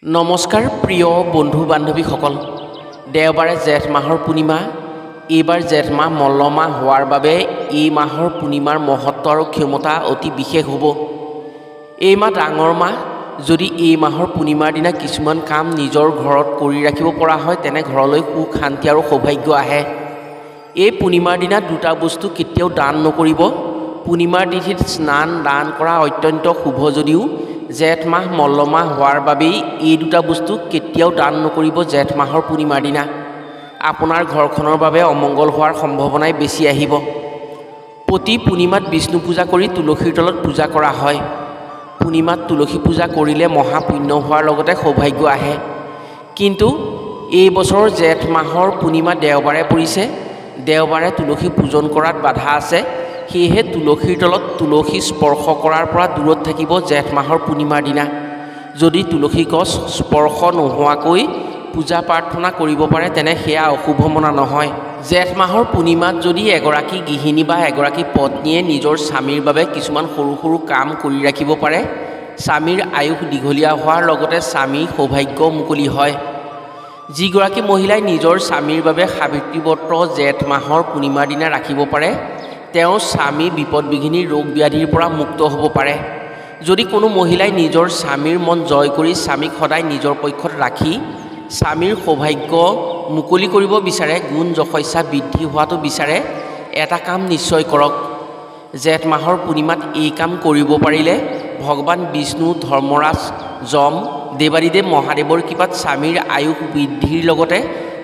নমস্কাৰ প্ৰিয় বন্ধু বান্ধৱীসকল, দেওবাৰে জেঠ মাহৰ পূৰ্ণিমা। এইবাৰ জেঠ মাহ মল্লমাহ হোৱাৰ বাবে এই মাহৰ পূৰ্ণিমাৰ মহত্ব আৰু ক্ষমতা অতি বিশেষ হ'ব। এই মাহ ডাঙৰ মাহ। যদি এই মাহৰ পূৰ্ণিমাৰ দিনা কিছুমান কাম নিজৰ ঘৰত কৰি ৰাখিব পৰা হয়, তেনে ঘৰলৈ সুখ শান্তি আৰু সৌভাগ্য আহে। এই পূৰ্ণিমাৰ দিনা দুটা বস্তু কেতিয়াও দান নকৰিব। পূৰ্ণিমাৰ তিথিত স্নান দান কৰা অত্যন্ত শুভ যদিও জেঠ মাহ মল্লমাহ হোৱাৰ বাবেই এই দুটা বস্তু কেতিয়াও দান নকৰিব। জেঠ মাহৰ পূৰ্ণিমাৰ দিনা আপোনাৰ ঘৰখনৰ বাবে অমংগল হোৱাৰ সম্ভাৱনাই বেছি আহিব। প্ৰতি পূৰ্ণিমাত বিষ্ণু পূজা কৰি তুলসীৰ তলত পূজা কৰা হয়। পূৰ্ণিমাত তুলসী পূজা কৰিলে মহাপুণ্য হোৱাৰ লগতে সৌভাগ্য আহে। কিন্তু এই বছৰৰ জেঠ মাহৰ পূৰ্ণিমা দেওবাৰে পৰিছে। দেওবাৰে তুলসী পূজন কৰাত বাধা আছে। সেয়েহে তুলসীৰ তলত তুলসী স্পৰ্শ কৰাৰ পৰা দূৰত থাকিব জেঠ মাহৰ পূৰ্ণিমাৰ দিনা। যদি তুলসী গছ স্পৰ্শ নোহোৱাকৈ পূজা প্ৰাৰ্থনা কৰিব পাৰে, তেনে সেয়া অশুভ মনা নহয়। জেঠ মাহৰ পূৰ্ণিমাত যদি এগৰাকী গৃহিণী বা এগৰাকী পত্নীয়ে নিজৰ স্বামীৰ বাবে কিছুমান সৰু সৰু কাম কৰি ৰাখিব পাৰে, স্বামীৰ আয়ুস দীঘলীয়া হোৱাৰ লগতে স্বামীৰ সৌভাগ্য মুকলি হয়। যিগৰাকী মহিলাই নিজৰ স্বামীৰ বাবে সাবিত্ৰী ব্ৰত জেঠ মাহৰ পূৰ্ণিমাৰ দিনা ৰাখিব পাৰে, তেওঁৰ স্বামী বিপদবিঘিনি ৰোগ ব্যাধিৰ পৰা মুক্ত হ'ব পাৰে। যদি কোনো মহিলাই নিজৰ স্বামীৰ মন জয় কৰি স্বামীক সদায় নিজৰ পক্ষত ৰাখি স্বামীৰ সৌভাগ্য মুকলি কৰিব বিচাৰে, গুণ যশস্যা বৃদ্ধি হোৱাটো বিচাৰে, এটা কাম নিশ্চয় কৰক। জেঠ মাহৰ পূৰ্ণিমাত এই কাম কৰিব পাৰিলে ভগৱান বিষ্ণু, ধৰ্মৰাজ, যম, দেৱাদিদেৱ মহাদেৱৰ কৃপাত স্বামীৰ আয়ুস বৃদ্ধিৰ লগতে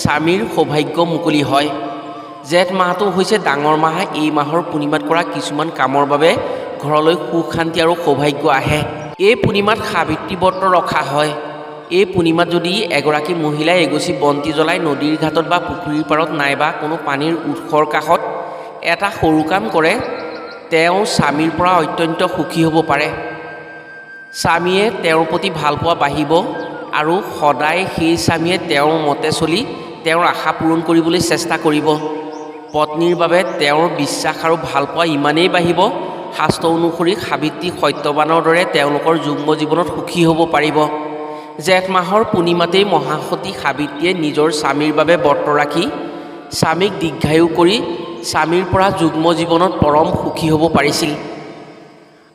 স্বামীৰ সৌভাগ্য মুকলি হয়। জেঠ মাহটো হৈছে ডাঙৰ মাহ। এই মাহৰ পূৰ্ণিমাত কৰা কিছুমান কামৰ বাবে ঘৰলৈ সুখ শান্তি আৰু সৌভাগ্য আহে। এই পূৰ্ণিমাত সাবিত্ৰী ব্ৰত ৰখা হয়। এই পূৰ্ণিমাত যদি এগৰাকী মহিলাই এগছি বন্তি জ্বলাই নদীৰ ঘাটত বা পুখুৰীৰ পাৰত নাইবা কোনো পানীৰ উৎসৰ কাষত এটা সৰু কাম কৰে, তেওঁ স্বামীৰ পৰা অত্যন্ত সুখী হ'ব পাৰে। স্বামীয়ে তেওঁৰ প্ৰতি ভালপোৱা বাঢ়িব আৰু সদায় সেই স্বামীয়ে তেওঁৰ মতে চলি তেওঁৰ আশা পূৰণ কৰিবলৈ চেষ্টা কৰিব। পত্নীৰ বাবে তেওঁৰ বিশ্বাস আৰু ভালপোৱা ইমানেই বাঢ়িব, শাস্ত্ৰ অনুসৰি সাবিত্ৰী সত্যবানৰ দৰে তেওঁলোকৰ যুগ্ম জীৱনত সুখী হ'ব পাৰিব। জেঠ মাহৰ পূৰ্ণিমাতেই মহাসতী সাবিত্ৰীয়ে নিজৰ স্বামীৰ বাবে ব্ৰত ৰাখি স্বামীক দীৰ্ঘায়ু কৰি স্বামীৰ পৰা যুগ্ম জীৱনত পৰম সুখী হ'ব পাৰিছিল।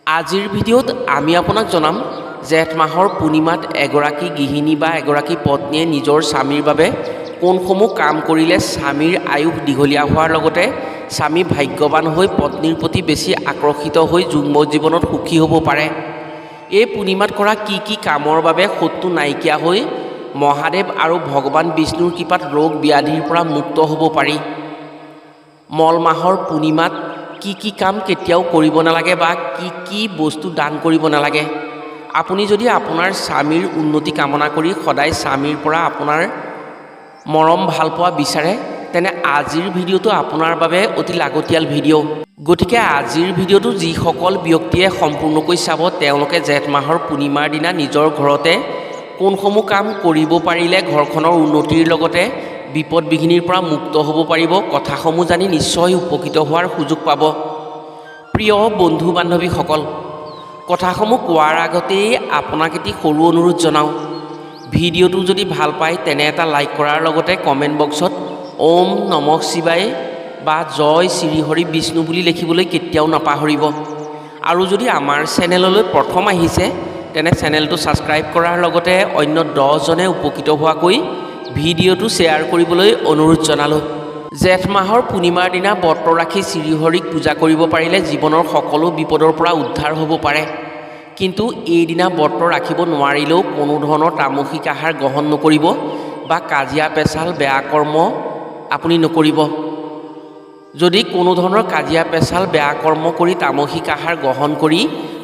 আজিৰ ভিডিঅ'ত আমি আপোনাক জনাম জেঠ মাহৰ পূৰ্ণিমাত এগৰাকী গৃহিণী বা এগৰাকী পত্নীয়ে নিজৰ স্বামীৰ বাবে কোনসমূহ কাম কৰিলে স্বামীৰ আয়ুস দীঘলীয়া হোৱাৰ লগতে স্বামী ভাগ্যৱান হৈ পত্নীৰ প্ৰতি বেছি আকৰ্ষিত হৈ যুগ্ম জীৱনত সুখী হ'ব পাৰে। এই পূৰ্ণিমাত কৰা কি কি কামৰ বাবে শত্ৰু নাইকিয়া হৈ মহাদেৱ আৰু ভগৱান বিষ্ণুৰ কৃপাত ৰোগ ব্যাধিৰ পৰা মুক্ত হ'ব পাৰি। মল মাহৰ পূৰ্ণিমাত কি কি কাম কেতিয়াও কৰিব নালাগে বা কি কি বস্তু দান কৰিব নালাগে। আপুনি যদি আপোনাৰ স্বামীৰ উন্নতি কামনা কৰি সদায় স্বামীৰ পৰা আপোনাৰ মৰম ভালপোৱা বিচাৰে, তেনে আজিৰ ভিডিঅ'টো আপোনাৰ বাবে অতি লাগতিয়াল ভিডিঅ'। গতিকে আজিৰ ভিডিঅ'টো যিসকল ব্যক্তিয়ে সম্পূৰ্ণকৈ চাব, তেওঁলোকে জেঠ মাহৰ পূৰ্ণিমাৰ দিনা নিজৰ ঘৰতে কোনসমূহ কাম কৰিব পাৰিলে ঘৰখনৰ উন্নতিৰ লগতে বিপদ বিঘিনিৰ পৰা মুক্ত হ'ব পাৰিব, কথাসমূহ জানি নিশ্চয় উপকৃত হোৱাৰ সুযোগ পাব। প্ৰিয় বন্ধু বান্ধৱীসকল, কথাসমূহ কোৱাৰ আগতেই আপোনাক এটি সৰু অনুৰোধ জনাওঁ। ভিডিঅ'টো যদি ভাল পায় তেনে এটা লাইক কৰাৰ লগতে কমেণ্ট বক্সত ওম নমঃ শিৱায় বা জয় শ্ৰী হৰি বিষ্ণু বুলি লিখিবলৈ কেতিয়াও নাপাহৰিব। আৰু যদি আমাৰ চেনেললৈ প্ৰথম আহিছে, তেনে চেনেলটো ছাবস্ক্ৰাইব কৰাৰ লগতে অন্য 10জনে উপকৃত হোৱাকৈ ভিডিঅ'টো শ্বেয়াৰ কৰিবলৈ অনুৰোধ জনালোঁ। জেঠ মাহৰ পূৰ্ণিমাৰ দিনা ব্ৰত ৰাখি শ্ৰীহৰিক পূজা কৰিব পাৰিলে জীৱনৰ সকলো বিপদৰ পৰা উদ্ধাৰ হ'ব পাৰে। কিন্তু এইদিনা ব্ৰত ৰাখিব নোৱাৰিলেও কোনো ধৰণৰ তামসিক আহাৰ গ্ৰহণ নকৰিব বা কাজিয়া পেচাল বেয়া কৰ্ম আপুনি নকৰিব। যদি কোনো ধৰণৰ কাজিয়া পেচাল বেয়া কৰ্ম কৰি তামসিক আহাৰ গ্ৰহণ কৰি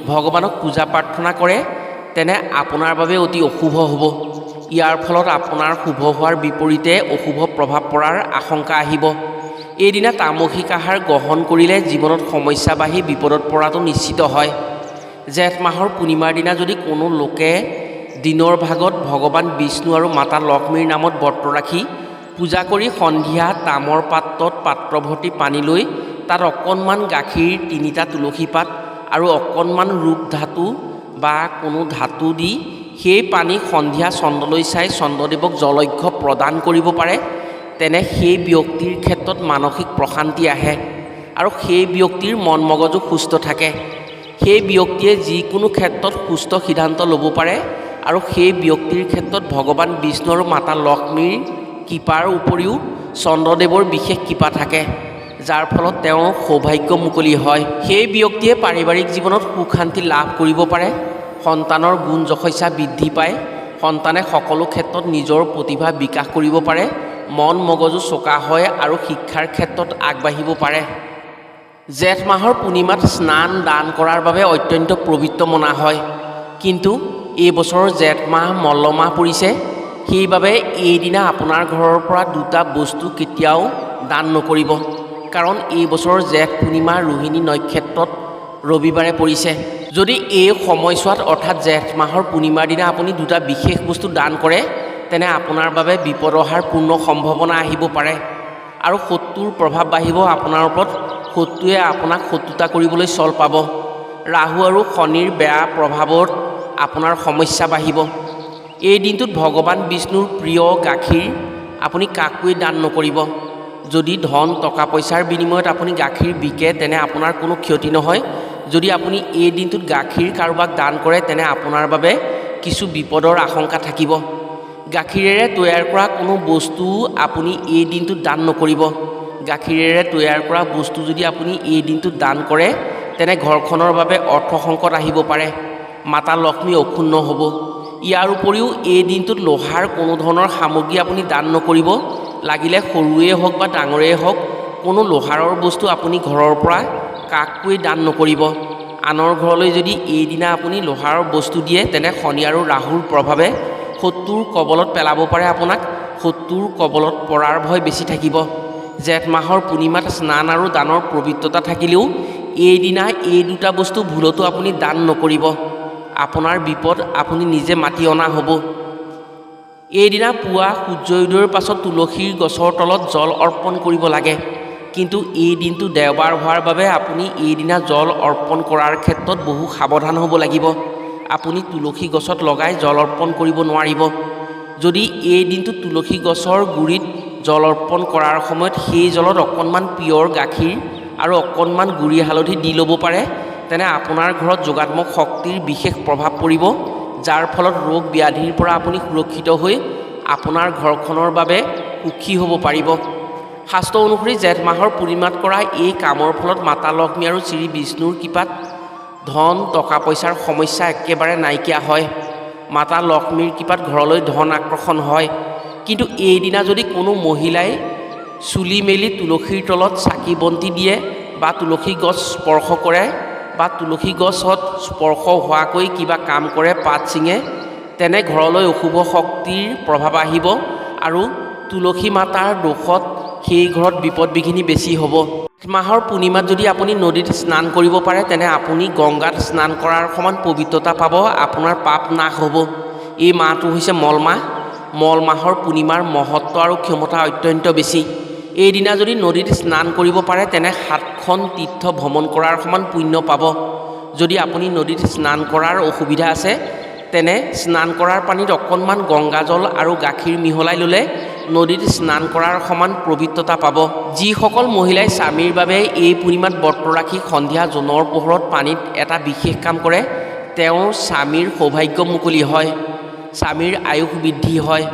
ভগৱানক পূজা প্ৰাৰ্থনা কৰে, তেনে আপোনাৰ বাবে অতি অশুভ হ'ব। ইয়াৰ ফলত আপোনাৰ শুভ হোৱাৰ বিপৰীতে অশুভ প্ৰভাৱ পৰাৰ আশংকা আহিব। এইদিনা তামসিক আহাৰ গ্ৰহণ কৰিলে জীৱনত সমস্যা বাঢ়ি বিপদত পৰাটো নিশ্চিত হয়। জেঠ মাহৰ পূৰ্ণিমাৰ দিনা যদি কোনো লোকে দিনৰ ভাগত ভগৱান বিষ্ণু আৰু মাতা লক্ষ্মীৰ নামত ব্ৰত ৰাখি পূজা কৰি সন্ধিয়া তামৰ পাত্ৰত পাত্ৰ ভৰ্তি পানী লৈ তাত অকণমান গাখীৰ, 3টা তুলসী পাত আৰু অকণমান ৰূপ ধাতু বা কোনো ধাতু দি সেই পানী সন্ধিয়া চন্দ্ৰলৈ চাই চন্দ্ৰদেৱক জলৰ্ঘ্য প্ৰদান কৰিব পাৰে, তেনে সেই ব্যক্তিৰ ক্ষেত্ৰত মানসিক প্ৰশান্তি আহে আৰু সেই ব্যক্তিৰ মন মগজু সুস্থ থাকে। সেই ব্যক্তিয়ে যিকোনো ক্ষেত্ৰত সুস্থ সিদ্ধান্ত ল'ব পাৰে আৰু সেই ব্যক্তিৰ ক্ষেত্ৰত ভগৱান বিষ্ণু আৰু মাতা লক্ষ্মীৰ কৃপাৰ উপৰিও চন্দ্ৰদেৱৰ বিশেষ কৃপা থাকে, যাৰ ফলত তেওঁৰ সৌভাগ্য মুকলি হয়। সেই ব্যক্তিয়ে পাৰিবাৰিক জীৱনত সুখ শান্তি লাভ কৰিব পাৰে, সন্তানৰ গুণ যশস্যা বৃদ্ধি পায়, সন্তানে সকলো ক্ষেত্ৰত নিজৰ প্ৰতিভা বিকাশ কৰিব পাৰে, মন মগজু চোকা হয় আৰু শিক্ষাৰ ক্ষেত্ৰত আগবাঢ়িব পাৰে। জেঠ মাহৰ পূৰ্ণিমাত স্নান দান কৰাৰ বাবে অত্যন্ত পবিত্ৰ মনা হয়, কিন্তু এই বছৰৰ জেঠ মাহ মল্লমাহ পৰিছে, সেইবাবে এইদিনা আপোনাৰ ঘৰৰ পৰা দুটা বস্তু কেতিয়াও দান নকৰিব, কাৰণ এই বছৰৰ জেঠ পূৰ্ণিমা ৰোহিণী নক্ষত্ৰত ৰবিবাৰে পৰিছে। যদি এই সময়ছোৱাত অৰ্থাৎ জেঠ মাহৰ পূৰ্ণিমাৰ দিনা আপুনি দুটা বিশেষ বস্তু দান কৰে, তেনে আপোনাৰ বাবে বিপদ অহাৰ পূৰ্ণ সম্ভাৱনা আহিব পাৰে আৰু শত্ৰুৰ প্ৰভাৱ বাঢ়িব আপোনাৰ ওপৰত। শত্ৰুৱে আপোনাক শত্ৰুতা কৰিবলৈ চল পাব। ৰাহু আৰু শনিৰ বেয়া প্ৰভাৱত আপোনাৰ সমস্যা বাঢ়িব। এই দিনটোত ভগৱান বিষ্ণুৰ প্ৰিয় গাখীৰ আপুনি কাকোৱে দান নকৰিব। যদি ধন টকা পইচাৰ বিনিময়ত আপুনি গাখীৰ বিকে তেনে আপোনাৰ কোনো ক্ষতি নহয়। যদি আপুনি এই দিনটোত গাখীৰ কাৰোবাক দান কৰে তেনে আপোনাৰ বাবে কিছু বিপদৰ আশংকা থাকিব। গাখীৰেৰে তৈয়াৰ কৰা কোনো বস্তু আপুনি এই দিনটোত দান নকৰিব। গাখীৰেৰে তৈয়াৰ কৰা বস্তু যদি আপুনি এই দিনটোত দান কৰে তেনে ঘৰখনৰ বাবে অৰ্থ সংকট আহিব পাৰে, মাতা লক্ষ্মী অক্ষুণ্ণ হ'ব। ইয়াৰ উপৰিও এই দিনটোত লোহাৰ কোনো ধৰণৰ সামগ্ৰী আপুনি দান নকৰিব। লাগিলে সৰুৱেই হওক বা ডাঙৰেই হওক, কোনো লোহাৰৰ বস্তু আপুনি ঘৰৰ পৰা কাকোৱে দান নকৰিব। আনৰ ঘৰলৈ যদি এইদিনা আপুনি লোহাৰৰ বস্তু দিয়ে তেনে শনি আৰু ৰাহুৰ প্ৰভাৱে শত্ৰুৰ কবলত পেলাব পাৰে আপোনাক। শত্ৰুৰ কবলত পৰাৰ ভয় বেছি থাকিব। জেঠ মাহৰ পূৰ্ণিমাত স্নান আৰু দানৰ পবিত্ৰতা থাকিলেও এইদিনা এই দুটা বস্তু ভুলতো আপুনি দান নকৰিব। আপোনাৰ বিপদ আপুনি নিজে মাতি অনা হ'ব। এইদিনা পুৱা সূৰ্যোদয়ৰ পাছত তুলসীৰ গছৰ তলত জল অৰ্পণ কৰিব লাগে, কিন্তু এই দিনটো দেওবাৰ হোৱাৰ বাবে আপুনি এইদিনা জল অৰ্পণ কৰাৰ ক্ষেত্ৰত বহু সাৱধান হ'ব লাগিব। আপুনি তুলসী গছত লগাই জল অৰ্পণ কৰিব নোৱাৰিব। যদি এই দিনটো তুলসী গছৰ গুৰিত জল অৰ্পণ কৰাৰ সময়ত সেই জলত অকণমান পিয়ৰ গাখীৰ আৰু অকণমান গুড়ি হালধি দি ল'ব পাৰে, তেনে আপোনাৰ ঘৰত যোগাত্মক শক্তিৰ বিশেষ প্ৰভাৱ পৰিব, যাৰ ফলত ৰোগ ব্যাধিৰ পৰা আপুনি সুৰক্ষিত হৈ আপোনাৰ ঘৰখনৰ বাবে সুখী হ'ব পাৰিব। শাস্ত্ৰ অনুসৰি জেঠ মাহৰ পূৰ্ণিমাত কৰা এই কামৰ ফলত মাতা লক্ষ্মী আৰু শ্ৰী বিষ্ণুৰ কৃপাত ধন টকা পইচাৰ সমস্যা একেবাৰে নাইকিয়া হয়। মাতা লক্ষ্মীৰ কৃপাত ঘৰলৈ ধন আকৰ্ষণ হয়। কিন্তু এইদিনা যদি কোনো মহিলাই চুলি মেলি তুলসীৰ তলত চাকি বন্তি দিয়ে বা তুলসী গছ স্পৰ্শ কৰে বা তুলসী গছত স্পৰ্শ হোৱাকৈ কিবা কাম কৰে, পাত ছিঙে, তেনে ঘৰলৈ অশুভ শক্তিৰ প্ৰভাৱ আহিব আৰু তুলসী মাতাৰ দোষত সেই ঘৰত বিপদ বিঘিনি বেছি হ'ব। মাহৰ পূৰ্ণিমাত যদি আপুনি নদীত স্নান কৰিব পাৰে তেনে আপুনি গংগাত স্নান কৰাৰ সমান পবিত্ৰতা পাব, আপোনাৰ পাপ নাশ হ'ব। এই মাহটো হৈছে মল মাহ। মল মাহৰ পূৰ্ণিমাৰ মহত্ব আৰু ক্ষমতা অত্যন্ত বেছি। এইদিনা যদি নদীত স্নান কৰিব পাৰে তেনে 7খন তীৰ্থ ভ্ৰমণ কৰাৰ সমান পুণ্য পাব। যদি আপুনি নদীত স্নান কৰাৰ অসুবিধা আছে তেনে স্নান কৰাৰ পানীত অকণমান গংগাজল আৰু গাখীৰ মিহলাই ল'লে নদীত স্নান কৰাৰ সমান পবিত্ৰতা পাব। যিসকল মহিলাই স্বামীৰ বাবে এই পূৰ্ণিমাত ব্ৰত ৰাখি সন্ধিয়া জোনৰ পোহৰত পানীত এটা বিশেষ কাম কৰে, তেওঁৰ স্বামীৰ সৌভাগ্য মুকলি হয়, স্বামীৰ আয়ুস বৃদ্ধি হয়।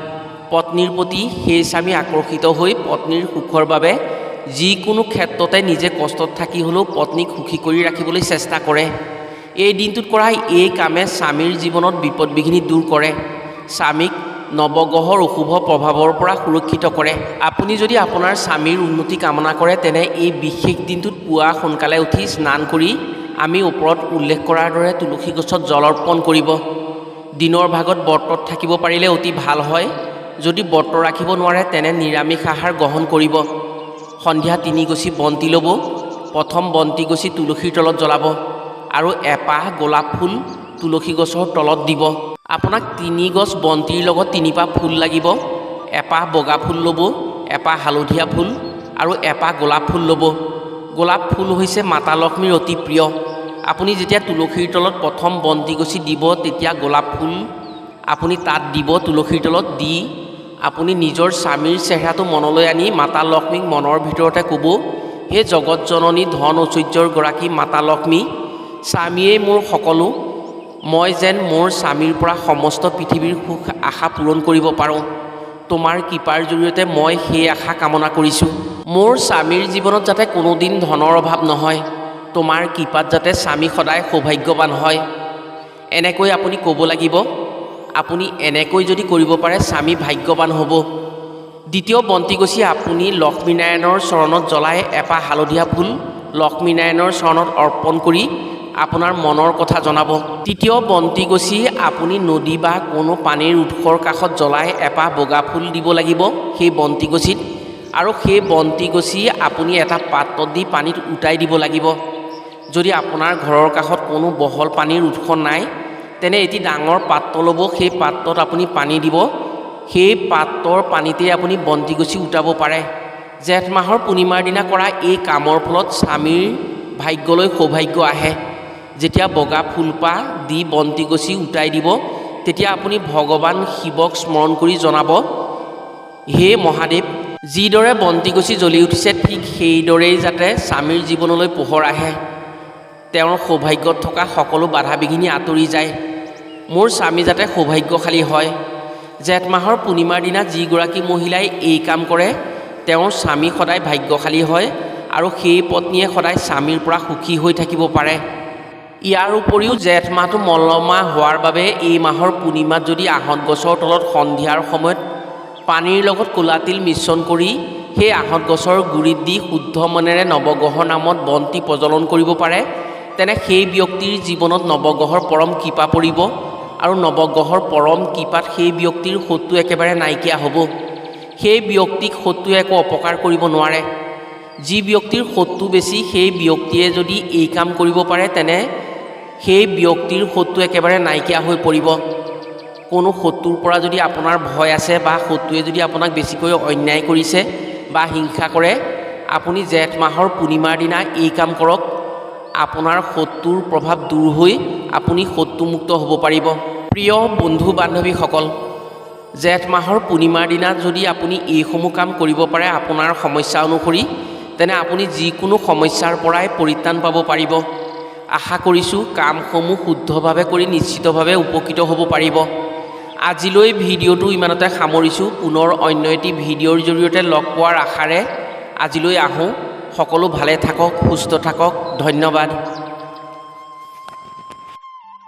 পত্নীৰ প্ৰতি সেই স্বামী আকৰ্ষিত হৈ পত্নীৰ সুখৰ বাবে যিকোনো ক্ষেত্ৰতে নিজে কষ্টত থাকি হ'লেও পত্নীক সুখী কৰি ৰাখিবলৈ চেষ্টা কৰে। এই দিনটোত কৰা এই কামে স্বামীৰ জীৱনত বিপদ বিঘিনি দূৰ কৰে, স্বামীক নৱগ্ৰহৰ অশুভ প্ৰভাৱৰ পৰা সুৰক্ষিত কৰে। আপুনি যদি আপোনাৰ স্বামীৰ উন্নতি কামনা কৰে তেনে এই বিশেষ দিনটোত পুৱা সোনকালে উঠি স্নান কৰি আমি ওপৰত উল্লেখ কৰাৰ দৰে তুলসী গছত জল অৰ্পণ কৰিব। দিনৰ ভাগত ব্ৰতত থাকিব পাৰিলে অতি ভাল হয়। যদি ব্ৰত ৰাখিব নোৱাৰে তেনে নিৰামিষ আহাৰ গ্ৰহণ কৰিব। সন্ধিয়া 3 গছি বন্তি ল'ব। প্ৰথম বন্তি গছি তুলসীৰ তলত জ্বলাব আৰু এপাহ গোলাপ ফুল তুলসী গছৰ তলত দিব। আপোনাক 3 গছ বন্তিৰ লগত 3 পাহ ফুল লাগিব। এপাহ বগা ফুল ল'ব, এপাহ হালধীয়া ফুল আৰু এপাহ গোলাপ ফুল ল'ব। গোলাপ ফুল হৈছে মাতা লক্ষ্মীৰ অতি প্ৰিয়। আপুনি যেতিয়া তুলসীৰ তলত প্ৰথম বন্তি গছি দিব তেতিয়া গোলাপ ফুল আপুনি তাত দিব তুলসীৰ তলত দি আপুনি নিজৰ স্বামীৰ চেহেৰাটো মনলৈ আনি মাতা লক্ষ্মীক মনৰ ভিতৰতে ক'ব, হে জগত জননী ধন ঐশ্বৰ্যৰ গৰাকী মাতা লক্ষ্মী, স্বামীয়েই মোৰ সকলো, মই যেন মোৰ স্বামীৰ পৰা সমস্ত পৃথিৱীৰ সুখ আশা পূৰণ কৰিব পাৰোঁ। তোমাৰ কৃপাৰ জৰিয়তে মই সেই আশা কামনা কৰিছোঁ। মোৰ স্বামীৰ জীৱনত যাতে কোনোদিন ধনৰ অভাৱ নহয়, তোমাৰ কৃপাত যাতে স্বামী সদায় সৌভাগ্যৱান হয়। এনেকৈ আপুনি ক'ব লাগিব। আপুনি এনেকৈ যদি কৰিব পাৰে স্বামী ভাগ্যৱান হ'ব। দ্বিতীয় বন্তিগছি আপুনি লক্ষ্মীনাৰায়ণৰ চৰণত জ্বলাই এপাহ হালধীয়া ফুল লক্ষ্মীনাৰায়ণৰ চৰণত অৰ্পণ কৰি আপোনাৰ মনৰ কথা জনাব। তৃতীয় বন্তিগছি আপুনি নদী বা কোনো পানীৰ উৎসৰ কাষত জ্বলাই এপাহ বগা ফুল দিব লাগিব সেই বন্তিগছিত, আৰু সেই বন্তিগছি আপুনি এটা পাত্ৰত দি পানীত উটাই দিব লাগিব। যদি আপোনাৰ ঘৰৰ কাষত কোনো বহল পানীৰ উৎস নাই, তেনে এটি ডাঙৰ পাত্ৰ ল'ব, সেই পাত্ৰত আপুনি পানী দিব, সেই পাত্ৰৰ পানীতেই আপুনি বন্তিগছি উটাব পাৰে। জেঠ মাহৰ পূৰ্ণিমাৰ দিনা কৰা এই কামৰ ফলত স্বামীৰ ভাগ্যলৈ সৌভাগ্য আহে। যেতিয়া বগা ফুলপাহ দি বন্তিগছি উটাই দিব, তেতিয়া আপুনি ভগৱান শিৱক স্মৰণ কৰি জনাব, হে মহাদেৱ, যিদৰে বন্তিগছি জ্বলি উঠিছে ঠিক সেইদৰেই যাতে স্বামীৰ জীৱনলৈ পোহৰ আহে, তেওঁৰ সৌভাগ্যত থকা সকলো বাধা বিঘিনি আঁতৰি যায়, মোৰ স্বামী যাতে সৌভাগ্যশালী হয়। জেঠ মাহৰ পূৰ্ণিমাৰ দিনা যিগৰাকী মহিলাই এই কাম কৰে তেওঁৰ স্বামী সদায় ভাগ্যশালী হয় আৰু সেই পত্নীয়ে সদায় স্বামীৰ পৰা সুখী হৈ থাকিব পাৰে। ইয়াৰ উপৰিও জেঠ মাহটো মল্লমাহ হোৱাৰ বাবে এই মাহৰ পূৰ্ণিমাত যদি আহঁত গছৰ তলত সন্ধিয়াৰ সময়ত পানীৰ লগত ক'লা তিল মিশ্ৰণ কৰি সেই আহঁত গছৰ গুৰিত দি শুদ্ধ মনেৰে নৱগ্ৰহৰ নামত বন্তি প্ৰজ্বলন কৰিব পাৰে, তেনে সেই ব্যক্তিৰ জীৱনত নৱগ্ৰহৰ পৰম কৃপা পৰিব আৰু নৱগ্ৰহৰ পৰম কৃপাত সেই ব্যক্তিৰ শত্ৰু একেবাৰে নাইকিয়া হ'ব। সেই ব্যক্তিক শত্ৰুৱে একো অপকাৰ কৰিব নোৱাৰে। যি ব্যক্তিৰ শত্ৰু বেছি সেই ব্যক্তিয়ে যদি এই কাম কৰিব পাৰে, তেনে সেই ব্যক্তিৰ শত্ৰু একেবাৰে নাইকিয়া হৈ পৰিব। কোনো শত্ৰুৰ পৰা যদি আপোনাৰ ভয় আছে বা শত্ৰুৱে যদি আপোনাক বেছিকৈ অন্যায় কৰিছে বা হিংসা কৰে, আপুনি জেঠ মাহৰ পূৰ্ণিমাৰ দিনা এই কাম কৰক। আপোনাৰ শত্ৰুৰ প্ৰভাৱ দূৰ হৈ আপুনি শত্ৰুমুক্ত হ'ব পাৰিব। প্ৰিয় বন্ধু বান্ধৱীসকল, জেঠ মাহৰ পূৰ্ণিমাৰ দিনা যদি আপুনি এইসমূহ কাম কৰিব পাৰে আপোনাৰ সমস্যা অনুসৰি, তেনে আপুনি যিকোনো সমস্যাৰ পৰাই পৰিত্ৰাণ পাব পাৰিব। আশা কৰিছোঁ কামসমূহ শুদ্ধভাৱে কৰি নিশ্চিতভাৱে উপকৃত হ'ব পাৰিব। আজিলৈ ভিডিঅ'টো ইমানতে সামৰিছোঁ। পুনৰ অন্য এটি ভিডিঅ'ৰ জৰিয়তে লগ পোৱাৰ আশাৰে আজিলৈ আহোঁ। সকলো ভালে থাকক, সুস্থ থাকক। ধন্যবাদ।